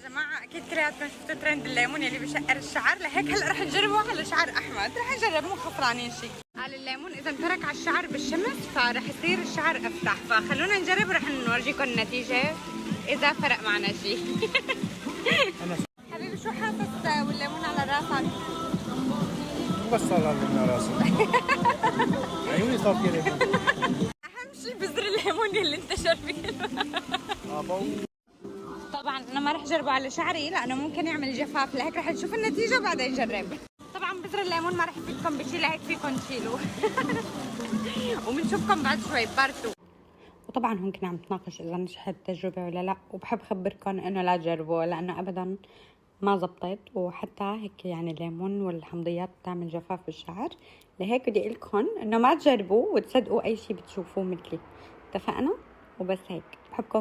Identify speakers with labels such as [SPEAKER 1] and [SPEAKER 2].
[SPEAKER 1] جماعة أكيد كلياتكم شفتوا ترند الليمون يلي بشقر الشعر، لهيك هلا رح نجربه على شعر أحمد، رح نجرب مو خسرانين شيء. قال الليمون إذا انترك على الشعر بالشمس فرح يصير الشعر أفتح، فخلونا نجرب ورح نورجيكم النتيجة إذا فرق معنا شيء. حبيبي شو حاسس والليمون على راسك؟
[SPEAKER 2] بس صار على راسي. عيوني صار فيها ليمون.
[SPEAKER 1] أهم شيء بذر الليمون اللي انتشر فيه. طبعا انا ما رح اجربه على شعري لانه ممكن يعمل جفاف، لهيك رح نشوف النتيجه وبعدين نجرب. طبعا بذر الليمون ما رح يفيدكم بشيء، لهيك فيكم تشيلوه. وبنشوفكم بعد شوي بارتو. وطبعا هون كنا عم نتناقش اذا نجحت التجربه ولا لا، وبحب خبركم انه لا تجربوه لانه ابدا ما زبطت، وحتى هيك يعني الليمون والحمضيات بتعمل جفاف بالشعر، لهيك بدي اقول لكم انه ما تجربوه وتصدقوا اي شيء بتشوفوه مثلي. اتفقنا؟ وبس هيك، بحبكم.